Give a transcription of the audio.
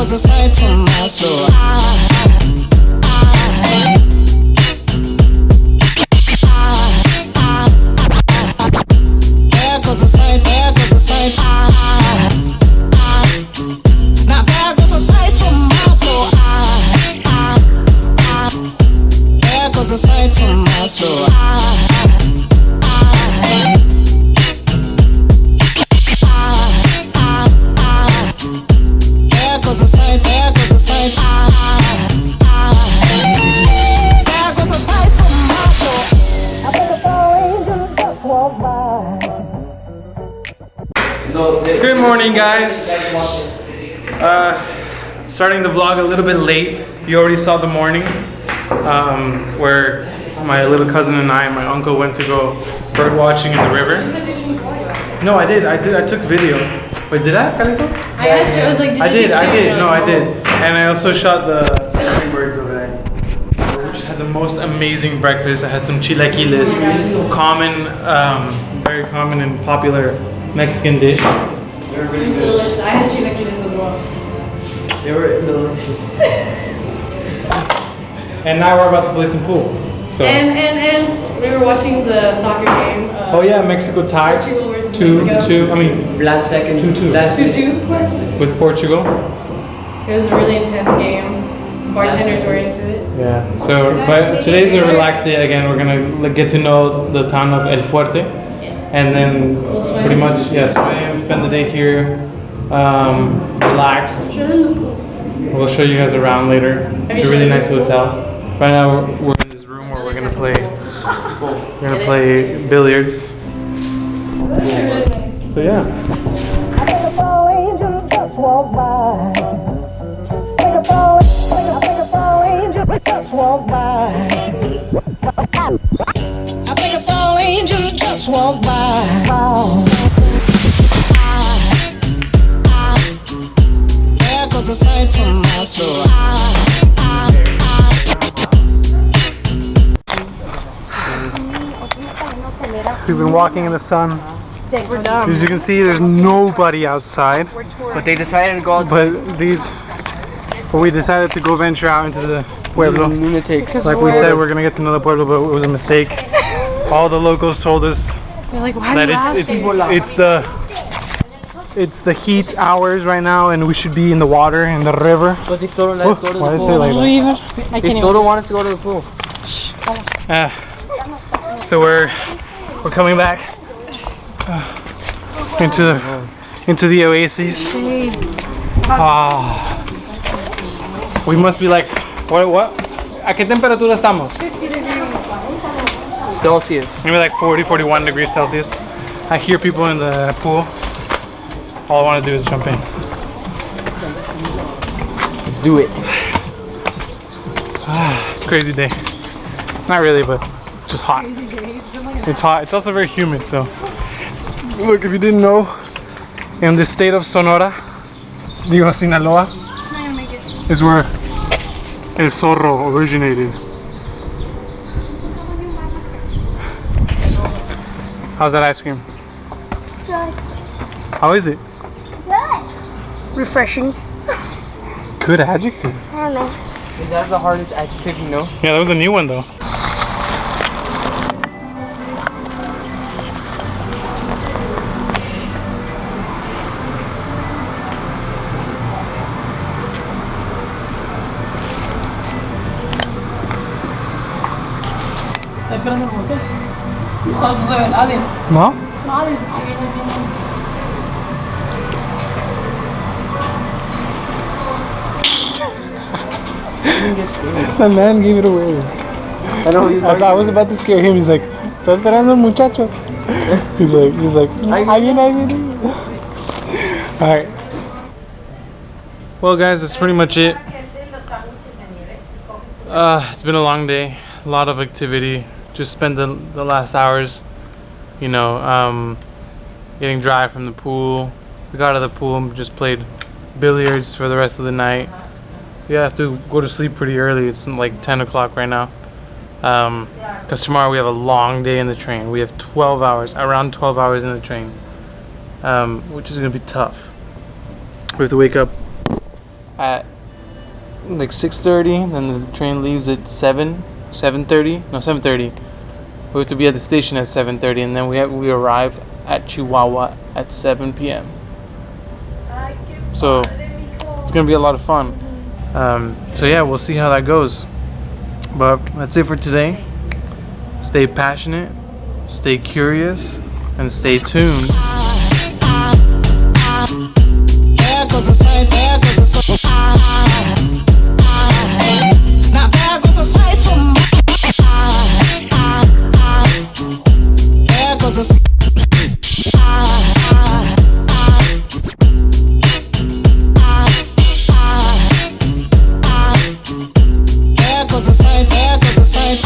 goes aside from my soul. There goes aside, there goes aside. Now there goes aside from my soul. There goes aside from my soul. There goes aside, there goes aside. There goes aside from my soul. I think it's all angels just walk by. Good morning, guys. Starting the vlog a little bit late. You already saw the morning where my little cousin and my uncle went to go bird watching in the river. You said you didn't vlog. No, I did. I took video. Wait, did I, Calito? I asked you. I was like, did I you did. take I video? did. No, I did. And I also shot the three birds over there, which had the most amazing breakfast. I had some chilaquiles, very common and popular Mexican dish. It was delicious. I had chilaquiles as well. They were delicious. And now we're about to play some pool. So. And we were watching the soccer game. Oh yeah, Mexico tied. Portugal versus 2-2. Mexico. I mean, Last second. 2-2. 2-2. With Portugal. It was a really intense game. Bartenders were into it. Yeah. So, but today's a relaxed day again. We're gonna get to know the town of El Fuerte, and then We'll swim. pretty much swim, spend the day here, relax. We'll show you guys around later. It's a really nice hotel. Right now we're in this room where we're gonna play. We're gonna play billiards. So yeah. I think it's all angels just walk by. I think it's all angels just walk by. I think it's all angels just walk by. There goes a sight from my soul. We've been walking in the sun. As you can see, there's nobody outside. But they decided to go out But we decided to go venture out into the pueblo. lunatics. Like we said, we're gonna get to know the pueblo, but it was a mistake. All the locals told us They're like, why are that you it's the heat hours right now, and we should be in the water in the river. But they still don't let us go to the Why did I say pool. like that? They still don't want us to go to the pool. So we're coming back into the oasis. We must be like what? ¿A qué temperatura estamos? Celsius. Maybe like 40, 41 degrees Celsius. I hear people in the pool. All I want to do is jump in. Let's do it. Crazy day. Not really, but just hot. It's hot. It's also very humid, so. Look, if you didn't know, in the state of Sonora, Sinaloa, is where El Zorro originated. How's that ice cream? Good. How is it? Good. Refreshing. Good adjective. I don't know. Is that the hardest adjective you know? Yeah, that was a new one though. No? The man gave it away. I know. He's I was about to scare him. He's like, "Está esperando el muchacho." He's like, "Ahí viene, ahí viene." All right. Well, guys, that's pretty much it. It's been a long day, a lot of activity. Just spent the last hours, you know, getting dry from the pool. We got out of the pool and just played billiards for the rest of the night. We have to go to sleep pretty early. It's like 10 o'clock right now. Because tomorrow we have a long day in the train. We have 12 hours, around 12 hours in the train, which is going to be tough. We have to wake up at like 6:30. Then the train leaves at 7:30. No, 7:30. We have to be at the station at 7:30, and then we arrive at Chihuahua at 7 p.m. So it's gonna be a lot of fun. So yeah, we'll see how that goes. But that's it for today. Stay passionate, stay curious, and stay tuned. There goes a sight, there goes a sight. Now there goes a sight from there goes a sight. There goes a sight, there goes a sight.